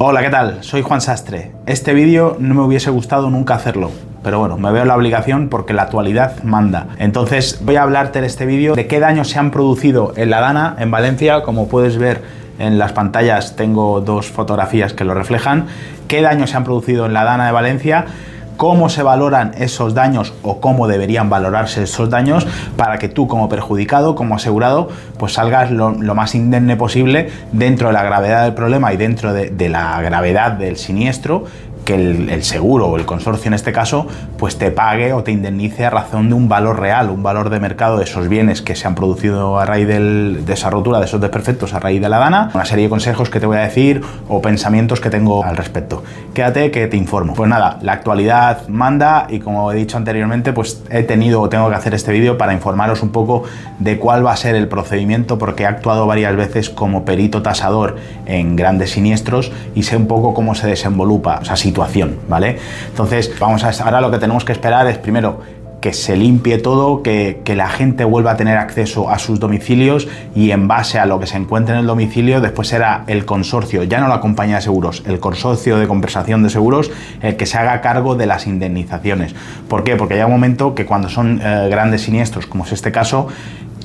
Hola, ¿qué tal? Soy Juan Sastre. Este vídeo no me hubiese gustado nunca hacerlo, pero bueno, me veo la obligación porque la actualidad manda. Entonces voy a hablarte en este vídeo de qué daños se han producido en La Dana, en Valencia. Como puedes ver en las pantallas tengo dos fotografías que lo reflejan. Qué daños se han producido en La Dana de Valencia, cómo se valoran esos daños o cómo deberían valorarse esos daños para que tú como perjudicado, como asegurado, pues salgas lo más indemne posible dentro de la gravedad del problema y dentro de la gravedad del siniestro, que el seguro o el consorcio en este caso pues te pague o te indemnice a razón de un valor real, un valor de mercado de esos bienes que se han producido a raíz de esa rotura, de esos desperfectos a raíz de La Dana. Una serie de consejos que te voy a decir o pensamientos que tengo al respecto. Quédate que te informo. Pues nada, la actualidad manda y como he dicho anteriormente, pues tengo que hacer este vídeo para informaros un poco de cuál va a ser el procedimiento, porque he actuado varias veces como perito tasador en grandes siniestros y sé un poco cómo se desenvolupa esa situación, ¿vale? Entonces, ahora lo que tenemos que esperar es primero que se limpie todo, que la gente vuelva a tener acceso a sus domicilios y en base a lo que se encuentre en el domicilio, después será el consorcio, ya no la compañía de seguros, el consorcio de compensación de seguros, el que se haga cargo de las indemnizaciones. ¿Por qué? Porque hay un momento que cuando son grandes siniestros, como es este caso,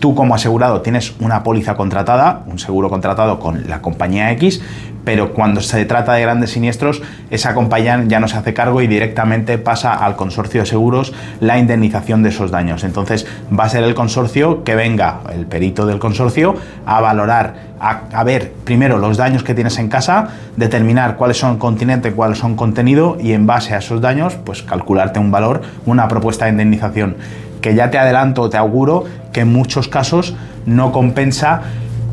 tú como asegurado tienes una póliza contratada, un seguro contratado con la compañía X, pero cuando se trata de grandes siniestros, esa compañía ya no se hace cargo y directamente pasa al consorcio de seguros la indemnización de esos daños. Entonces va a ser el consorcio que venga, el perito del consorcio, a valorar, a ver primero los daños que tienes en casa, determinar cuáles son continente, cuáles son contenido y en base a esos daños, pues calcularte un valor, una propuesta de indemnización, que ya te adelanto, te auguro que en muchos casos no compensa.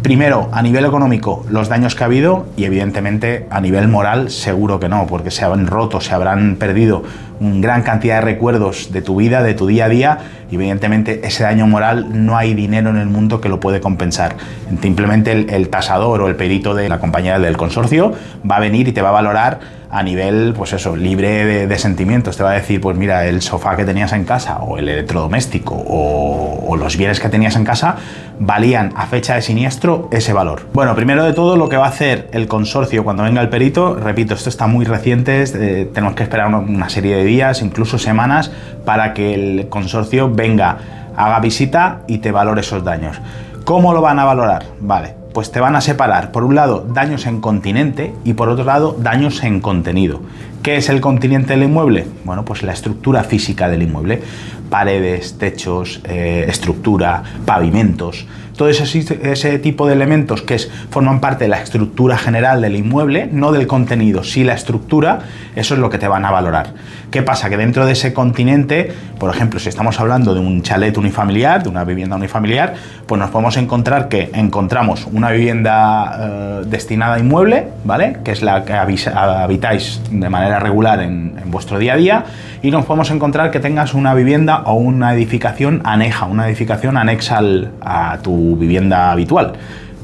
Primero, a nivel económico, los daños que ha habido y evidentemente a nivel moral seguro que no, porque se habrán roto, se habrán perdido una gran cantidad de recuerdos de tu vida, de tu día a día y evidentemente ese daño moral no hay dinero en el mundo que lo puede compensar. Simplemente el tasador o el perito de la compañía del consorcio va a venir y te va a valorar a nivel, pues eso, libre de sentimientos. Te va a decir, pues mira, el sofá que tenías en casa o el electrodoméstico o los bienes que tenías en casa valían a fecha de siniestro ese valor. Bueno, primero de todo lo que va a hacer el consorcio cuando venga el perito, repito, esto está muy reciente, tenemos que esperar una serie de días, incluso semanas, para que el consorcio venga, haga visita y te valore esos daños. ¿Cómo lo van a valorar? Vale, pues te van a separar, por un lado, daños en continente y por otro lado, daños en contenido. ¿Qué es el continente del inmueble? Bueno, pues la estructura física del inmueble. Paredes, techos, estructura, pavimentos. Todo ese tipo de elementos que forman parte de la estructura general del inmueble, no del contenido, sí la estructura, eso es lo que te van a valorar. ¿Qué pasa? Que dentro de ese continente, por ejemplo, si estamos hablando de un chalet unifamiliar, de una vivienda unifamiliar, pues nos podemos encontrar que encontramos una vivienda destinada a inmueble, ¿vale? Que es la que habitáis de manera regular en vuestro día a día, y nos podemos encontrar que tengas una vivienda o una edificación aneja, una edificación anexa a tu vivienda habitual,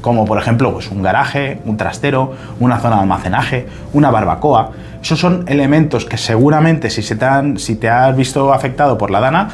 como por ejemplo pues un garaje, un trastero, una zona de almacenaje, una barbacoa. Esos son elementos que seguramente si te has visto afectado por La Dana,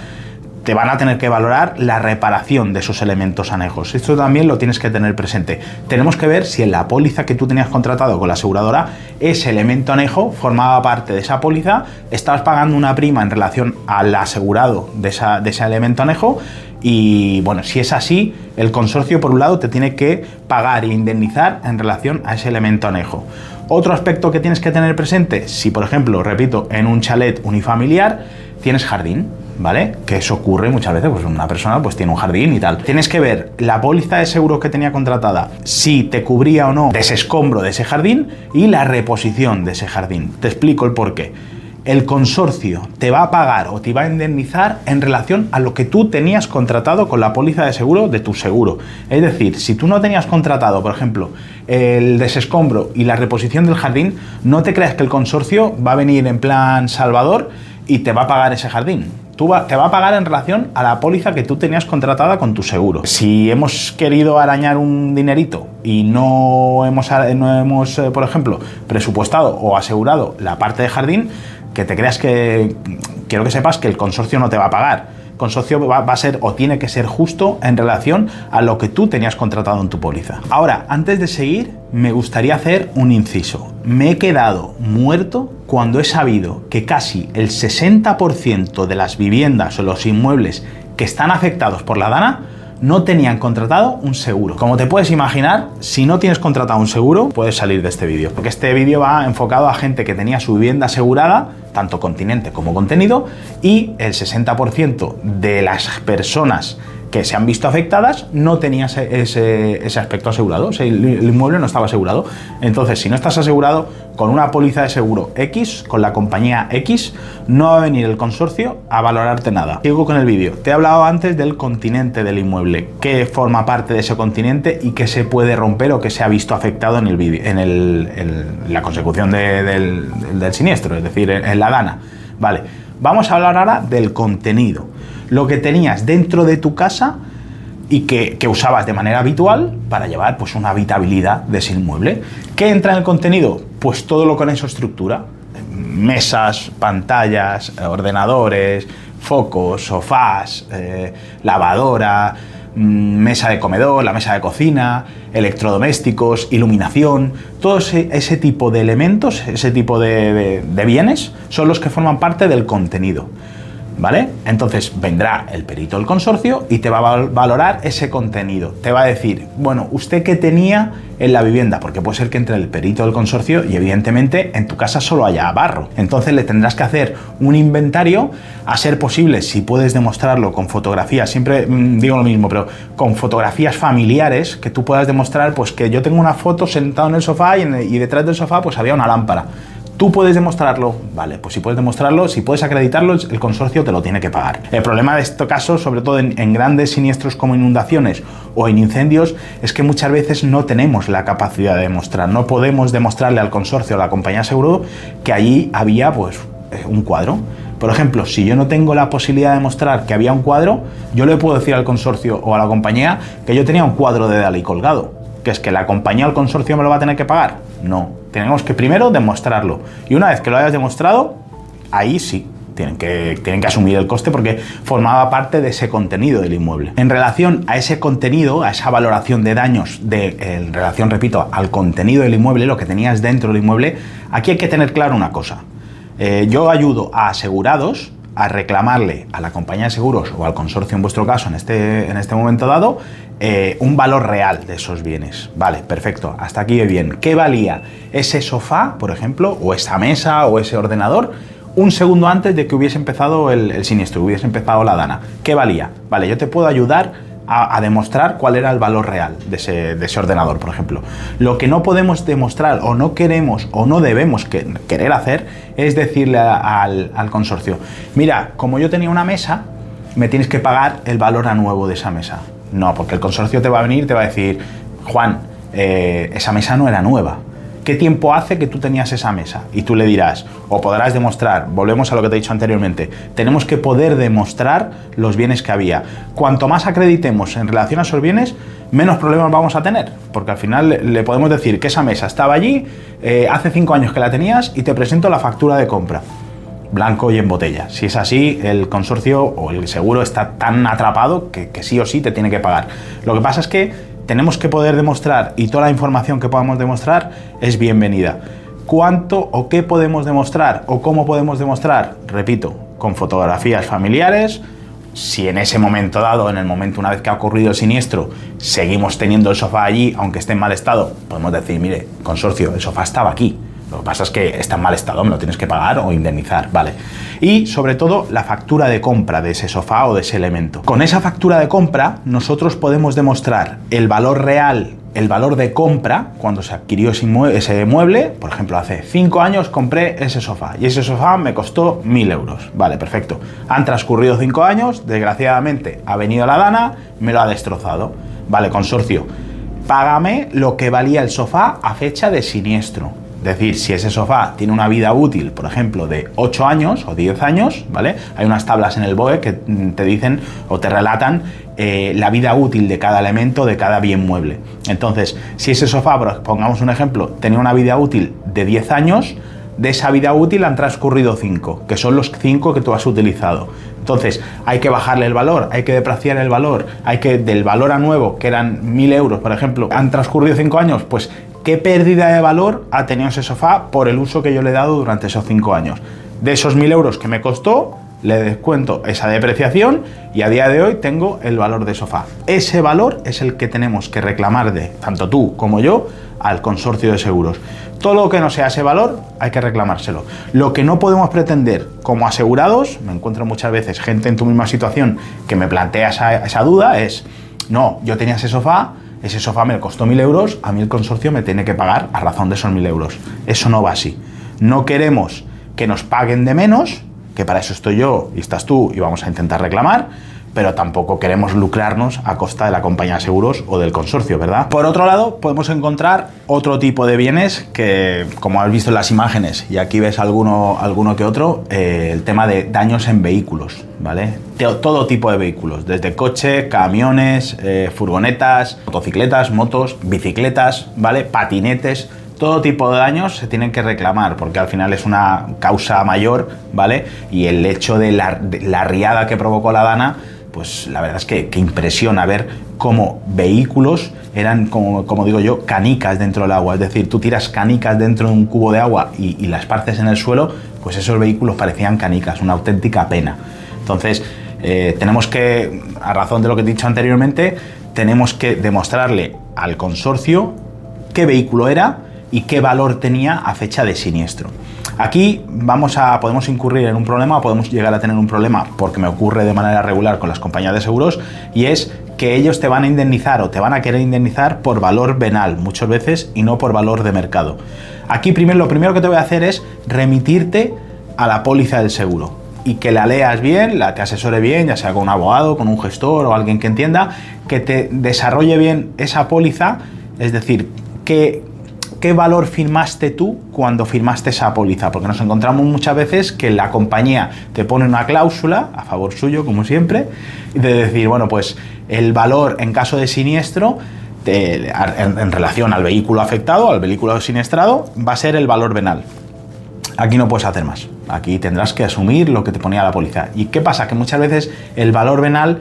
te van a tener que valorar la reparación de esos elementos anejos. Esto también lo tienes que tener presente. Tenemos que ver si en la póliza que tú tenías contratado con la aseguradora, ese elemento anejo formaba parte de esa póliza, estabas pagando una prima en relación al asegurado de ese elemento anejo. Y bueno, si es así, el consorcio por un lado te tiene que pagar e indemnizar en relación a ese elemento anejo. Otro aspecto que tienes que tener presente, si por ejemplo, repito, en un chalet unifamiliar tienes jardín, ¿vale? Que eso ocurre muchas veces, pues una persona pues tiene un jardín y tal. Tienes que ver la póliza de seguro que tenía contratada, si te cubría o no de ese escombro de ese jardín y la reposición de ese jardín. Te explico el porqué. El consorcio te va a pagar o te va a indemnizar en relación a lo que tú tenías contratado con la póliza de seguro de tu seguro. Es decir, si tú no tenías contratado, por ejemplo, el desescombro y la reposición del jardín, no te creas que el consorcio va a venir en plan Salvador y te va a pagar ese jardín. Te va a pagar en relación a la póliza que tú tenías contratada con tu seguro. Si hemos querido arañar un dinerito y no hemos, por ejemplo, presupuestado o asegurado la parte de jardín, que te creas quiero que sepas que el consorcio no te va a pagar. consorcio va a ser o tiene que ser justo en relación a lo que tú tenías contratado en tu póliza. Ahora, antes de seguir, me gustaría hacer un inciso. Me he quedado muerto cuando he sabido que casi el 60% de las viviendas o los inmuebles que están afectados por la DANA no tenían contratado un seguro. Como te puedes imaginar, si no tienes contratado un seguro, puedes salir de este vídeo, porque este vídeo va enfocado a gente que tenía su vivienda asegurada, tanto continente como contenido, y el 60% de las personas que se han visto afectadas no tenía ese aspecto asegurado, o sea, el inmueble no estaba asegurado. Entonces, si no estás asegurado con una póliza de seguro X, con la compañía X, no va a venir el consorcio a valorarte nada. Sigo con el vídeo. Te he hablado antes del continente del inmueble, qué forma parte de ese continente y qué se puede romper o qué se ha visto afectado en el vídeo, en la consecución del siniestro, es decir, en la DANA. Vale, vamos a hablar ahora del contenido. Lo que tenías dentro de tu casa y que usabas de manera habitual para llevar pues una habitabilidad de ese inmueble. ¿Qué entra en el contenido? Pues todo lo con esa estructura. Mesas, pantallas, ordenadores, focos, sofás, lavadora, mesa de comedor, la mesa de cocina, electrodomésticos, iluminación, todo ese tipo de elementos, ese tipo de bienes son los que forman parte del contenido. ¿Vale? Entonces vendrá el perito del consorcio y te va a valorar ese contenido. Te va a decir, bueno, ¿usted qué tenía en la vivienda? Porque puede ser que entre el perito del consorcio y evidentemente en tu casa solo haya barro. Entonces le tendrás que hacer un inventario, a ser posible, si puedes demostrarlo con fotografías, siempre digo lo mismo, pero con fotografías familiares, que tú puedas demostrar pues que yo tengo una foto sentado en el sofá y detrás del sofá pues había una lámpara. ¿Tú puedes demostrarlo? Vale, pues si puedes demostrarlo, si puedes acreditarlo, el consorcio te lo tiene que pagar. El problema de este caso, sobre todo en grandes siniestros como inundaciones o en incendios, es que muchas veces no tenemos la capacidad de demostrar. No podemos demostrarle al consorcio o a la compañía de seguro que allí había pues un cuadro. Por ejemplo, si yo no tengo la posibilidad de demostrar que había un cuadro, yo le puedo decir al consorcio o a la compañía que yo tenía un cuadro de Dalí colgado. ¿Que es que la compañía o el consorcio me lo va a tener que pagar? No. Tenemos que primero demostrarlo. Y una vez que lo hayas demostrado, ahí sí, tienen que asumir el coste porque formaba parte de ese contenido del inmueble. En relación a ese contenido, a esa valoración de daños, en relación, repito, al contenido del inmueble, lo que tenías dentro del inmueble, aquí hay que tener claro una cosa. Yo ayudo a asegurados a reclamarle a la compañía de seguros o al consorcio en vuestro caso en este momento dado un valor real de esos bienes. Vale, perfecto, hasta aquí bien. ¿Qué valía ese sofá, por ejemplo, o esa mesa o ese ordenador un segundo antes de que hubiese empezado el siniestro, hubiese empezado la DANA? ¿Qué valía? Vale, yo te puedo ayudar a demostrar cuál era el valor real de ese ordenador, por ejemplo. Lo que no podemos demostrar o no queremos o no debemos querer hacer es decirle al consorcio, mira, como yo tenía una mesa, me tienes que pagar el valor a nuevo de esa mesa. No, porque el consorcio te va a venir y te va a decir, Juan, esa mesa no era nueva. ¿Qué tiempo hace que tú tenías esa mesa? Y tú le dirás, o podrás demostrar, volvemos a lo que te he dicho anteriormente, tenemos que poder demostrar los bienes que había. Cuanto más acreditemos en relación a esos bienes, menos problemas vamos a tener, porque al final le podemos decir que esa mesa estaba allí, hace 5 años que la tenías y te presento la factura de compra, blanco y en botella. Si es así, el consorcio o el seguro está tan atrapado que sí o sí te tiene que pagar. Lo que pasa es que tenemos que poder demostrar y toda la información que podamos demostrar es bienvenida. ¿Cuánto o qué podemos demostrar o cómo podemos demostrar? Repito, con fotografías familiares. Si en ese momento dado, en el momento una vez que ha ocurrido el siniestro, seguimos teniendo el sofá allí, aunque esté en mal estado, podemos decir, mire, consorcio, el sofá estaba aquí. Lo que pasa es que está en mal estado, me lo tienes que pagar o indemnizar, ¿vale? Y sobre todo la factura de compra de ese sofá o de ese elemento. Con esa factura de compra nosotros podemos demostrar el valor real, el valor de compra cuando se adquirió ese mueble. Por ejemplo, hace 5 años compré ese sofá y ese sofá me costó 1.000 euros. Vale, perfecto. Han transcurrido 5 años, desgraciadamente ha venido la DANA, me lo ha destrozado. Vale, consorcio, págame lo que valía el sofá a fecha de siniestro. Es decir, si ese sofá tiene una vida útil, por ejemplo, de 8 años o 10 años, ¿vale? Hay unas tablas en el BOE que te dicen o te relatan la vida útil de cada elemento, de cada bien mueble. Entonces, si ese sofá, pongamos un ejemplo, tenía una vida útil de 10 años, de esa vida útil han transcurrido 5, que son los 5 que tú has utilizado. Entonces, hay que bajarle el valor, hay que depreciar el valor, hay que, del valor a nuevo, que eran 1.000 euros, por ejemplo, han transcurrido 5 años, pues, ¿qué pérdida de valor ha tenido ese sofá por el uso que yo le he dado durante esos 5 años? De esos 1.000 euros que me costó, le descuento esa depreciación y a día de hoy tengo el valor de sofá. Ese valor es el que tenemos que reclamar de, tanto tú como yo, al consorcio de seguros. Todo lo que no sea ese valor hay que reclamárselo. Lo que no podemos pretender como asegurados, me encuentro muchas veces gente en tu misma situación que me plantea esa duda, es, no, yo tenía ese sofá me costó 1.000 euros, a mí el consorcio me tiene que pagar a razón de esos 1.000 euros. Eso no va así. No queremos que nos paguen de menos, que para eso estoy yo y estás tú y vamos a intentar reclamar, pero tampoco queremos lucrarnos a costa de la compañía de seguros o del consorcio, ¿verdad? Por otro lado, podemos encontrar otro tipo de bienes que, como has visto en las imágenes, y aquí ves alguno que otro, el tema de daños en vehículos, ¿vale? Todo tipo de vehículos, desde coche, camiones, furgonetas, motocicletas, motos, bicicletas, ¿vale? Patinetes. Todo tipo de daños se tienen que reclamar porque al final es una causa mayor, ¿vale? Y el hecho de la riada que provocó la Dana, pues la verdad es que impresiona ver cómo vehículos eran, como digo yo, canicas dentro del agua. Es decir, tú tiras canicas dentro de un cubo de agua y las esparces en el suelo, pues esos vehículos parecían canicas, una auténtica pena. Entonces, tenemos que, a razón de lo que he dicho anteriormente, tenemos que demostrarle al consorcio qué vehículo era y qué valor tenía a fecha de siniestro. Aquí podemos incurrir en un problema, podemos llegar a tener un problema porque me ocurre de manera regular con las compañías de seguros, y es que ellos te van a indemnizar o te van a querer indemnizar por valor venal muchas veces y no por valor de mercado. Aquí lo primero que te voy a hacer es remitirte a la póliza del seguro y que la leas bien, te asesore bien, ya sea con un abogado, con un gestor o alguien que entienda, que te desarrolle bien esa póliza, es decir, ¿qué valor firmaste tú cuando firmaste esa póliza? Porque nos encontramos muchas veces que la compañía te pone una cláusula a favor suyo, como siempre, de decir, bueno, pues el valor en caso de siniestro, en relación al vehículo afectado, al vehículo siniestrado, va a ser el valor venal. Aquí no puedes hacer más. Aquí tendrás que asumir lo que te ponía la póliza. ¿Y qué pasa? Que muchas veces el valor venal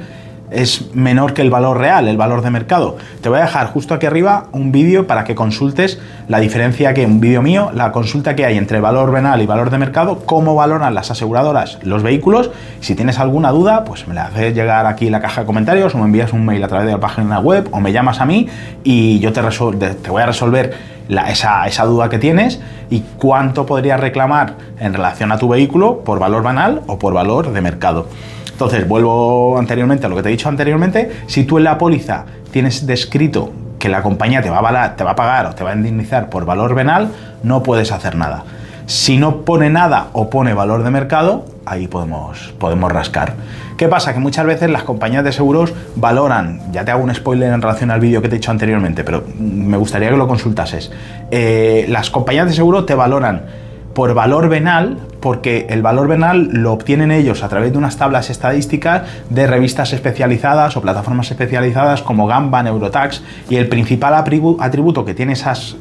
es menor que el valor real, el valor de mercado. Te voy a dejar justo aquí arriba un vídeo para que consultes la diferencia un vídeo mío, la consulta que hay entre el valor venal y valor de mercado, cómo valoran las aseguradoras los vehículos. Si tienes alguna duda, pues me la haces llegar aquí en la caja de comentarios o me envías un mail a través de la página web o me llamas a mí y yo te voy a resolver esa duda que tienes y cuánto podrías reclamar en relación a tu vehículo por valor venal o por valor de mercado. Entonces, vuelvo anteriormente a lo que te he dicho anteriormente. Si tú en la póliza tienes descrito que la compañía te va a pagar o te va a indemnizar por valor venal, no puedes hacer nada. Si no pone nada o pone valor de mercado, ahí podemos rascar. ¿Qué pasa? Que muchas veces las compañías de seguros valoran, ya te hago un spoiler en relación al vídeo que te he dicho anteriormente, pero me gustaría que lo consultases. Las compañías de seguro te valoran por valor venal, porque el valor venal lo obtienen ellos a través de unas tablas estadísticas de revistas especializadas o plataformas especializadas como Gamba, Neurotax, y el principal atributo que tienen esas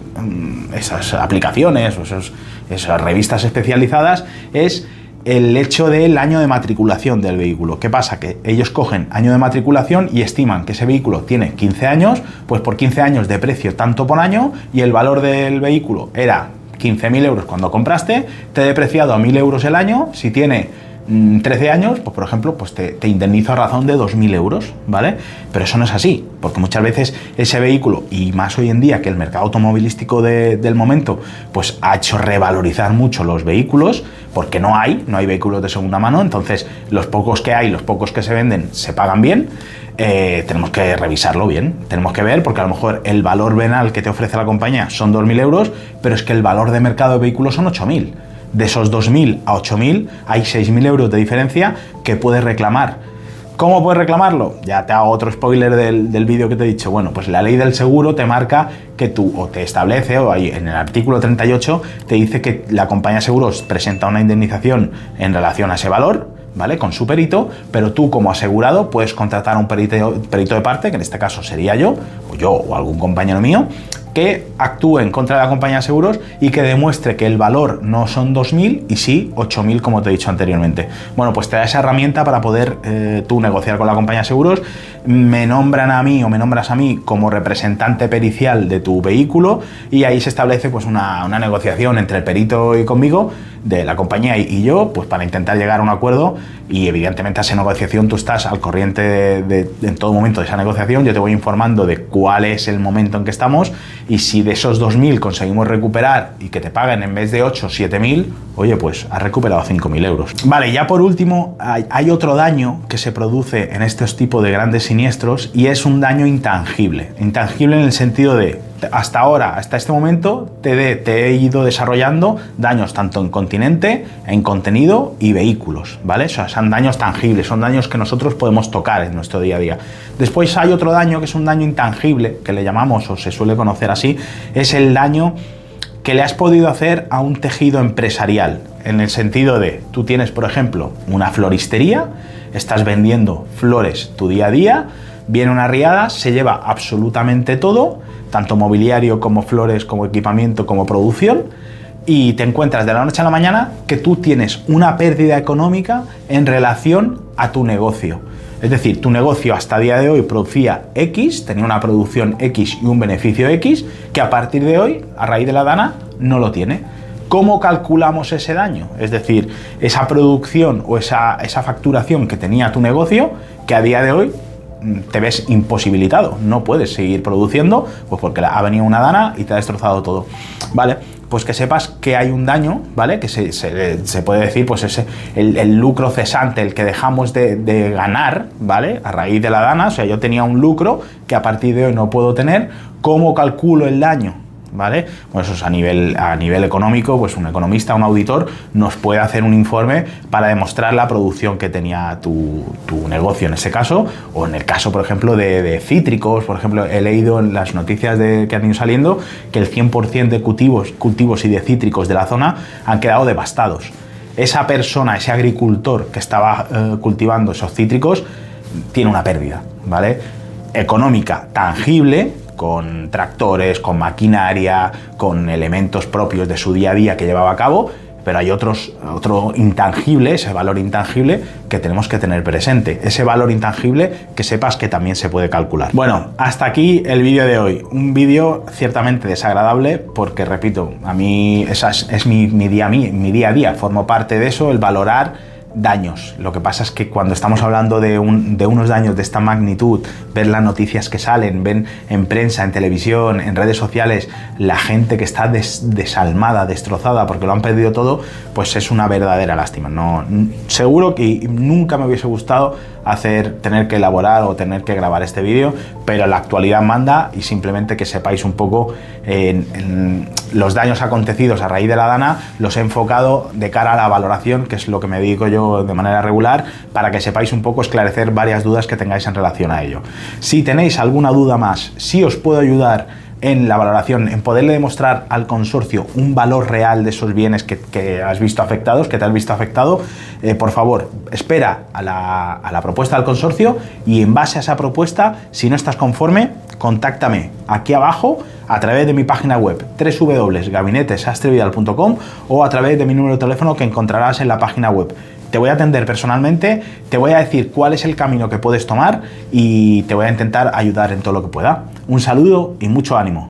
aplicaciones o esas revistas especializadas es el hecho del año de matriculación del vehículo. ¿Qué pasa? Que ellos cogen año de matriculación y estiman que ese vehículo tiene 15 años, pues por 15 años de precio tanto por año, y el valor del vehículo era 15.000 euros cuando compraste, te he depreciado a 1.000 euros el año. Si tiene 13 años, pues por ejemplo, pues te indemnizo a razón de 2.000 euros, ¿vale? Pero eso no es así, porque muchas veces ese vehículo, y más hoy en día que el mercado automovilístico del momento, pues ha hecho revalorizar mucho los vehículos, porque no hay vehículos de segunda mano. Entonces los pocos que hay, los pocos que se venden, se pagan bien. Tenemos que revisarlo bien, tenemos que ver, porque a lo mejor el valor venal que te ofrece la compañía son 2.000 euros, pero es que el valor de mercado de vehículos son 8.000. De esos 2.000 a 8.000 hay 6.000 euros de diferencia que puedes reclamar. ¿Cómo puedes reclamarlo? Ya te hago otro spoiler del vídeo que te he dicho. Bueno, pues la ley del seguro te marca que tú, o te establece, o ahí en el artículo 38 te dice que la compañía de seguros presenta una indemnización en relación a ese valor, ¿vale? Con su perito, pero tú como asegurado puedes contratar a un perito de parte, que en este caso sería yo o algún compañero mío, que actúe en contra de la compañía de seguros y que demuestre que el valor no son 2.000 y sí 8.000, como te he dicho anteriormente. Bueno, pues te da esa herramienta para poder tú negociar con la compañía de seguros. Me nombran a mí o me nombras a mí como representante pericial de tu vehículo y ahí se establece pues una negociación entre el perito y conmigo, de la compañía y yo, pues para intentar llegar a un acuerdo, y evidentemente a esa negociación tú estás al corriente en todo momento de esa negociación. Yo te voy informando de cuál es el momento en que estamos, y si de esos 2.000 conseguimos recuperar y que te paguen en vez de 8, 7.000, oye, pues has recuperado 5.000 euros. Vale, ya por último, hay otro daño que se produce en estos tipos de grandes siniestros y es un daño intangible. Intangible en el sentido de, hasta ahora, hasta este momento, te he ido desarrollando daños tanto en continente, en contenido y vehículos, ¿vale? O sea, son daños tangibles, son daños que nosotros podemos tocar en nuestro día a día. Después hay otro daño que es un daño intangible, que le llamamos, o se suele conocer así, es el daño que le has podido hacer a un tejido empresarial, en el sentido de, tú tienes, por ejemplo, una floristería, estás vendiendo flores tu día a día, viene una riada, se lleva absolutamente todo, tanto mobiliario como flores, como equipamiento, como producción, y te encuentras de la noche a la mañana que tú tienes una pérdida económica en relación a tu negocio. Es decir, tu negocio hasta el día de hoy producía X, tenía una producción X y un beneficio X, que a partir de hoy, a raíz de la DANA, no lo tiene. ¿Cómo calculamos ese daño? Es decir, esa producción o esa facturación que tenía tu negocio, que a día de hoy te ves imposibilitado, no puedes seguir produciendo, pues porque ha venido una DANA y te ha destrozado todo, ¿vale? Pues que sepas que hay un daño, ¿vale? Que se puede decir, pues ese, el lucro cesante, el que dejamos de ganar, ¿vale? A raíz de la DANA, o sea, yo tenía un lucro que a partir de hoy no puedo tener. ¿Cómo calculo el daño? ¿Vale? Pues eso es a nivel económico, pues un economista, un auditor nos puede hacer un informe para demostrar la producción que tenía tu negocio en ese caso, o en el caso, por ejemplo, de cítricos. Por ejemplo, he leído en las noticias que han ido saliendo que el 100% de cultivos y de cítricos de la zona han quedado devastados. Esa persona, ese agricultor que estaba cultivando esos cítricos, tiene una pérdida, ¿vale? Económica, tangible, con tractores, con maquinaria, con elementos propios de su día a día que llevaba a cabo, pero hay otro intangible, ese valor intangible que tenemos que tener presente. Ese valor intangible, que sepas que también se puede calcular. Bueno, hasta aquí el vídeo de hoy. Un vídeo ciertamente desagradable porque, repito, a mí es mi día a día, formo parte de eso, el valorar daños. Lo que pasa es que cuando estamos hablando de unos daños de esta magnitud, ver las noticias que salen, ven en prensa, en televisión, en redes sociales, la gente que está desalmada, destrozada porque lo han perdido todo, pues es una verdadera lástima. No, seguro que nunca me hubiese gustado tener que elaborar o tener que grabar este vídeo, pero la actualidad manda, y simplemente que sepáis un poco en los daños acontecidos a raíz de la DANA, los he enfocado de cara a la valoración, que es lo que me dedico yo de manera regular, para que sepáis un poco, esclarecer varias dudas que tengáis en relación a ello. Si tenéis alguna duda más, si os puedo ayudar en la valoración, en poderle demostrar al consorcio un valor real de esos bienes que has visto afectados, que te has visto afectado, por favor, espera a la propuesta del consorcio, y en base a esa propuesta, si no estás conforme, contáctame aquí abajo a través de mi página web www.gabinetesastrevidal.com o a través de mi número de teléfono que encontrarás en la página web. Te voy a atender personalmente, te voy a decir cuál es el camino que puedes tomar y te voy a intentar ayudar en todo lo que pueda. Un saludo y mucho ánimo.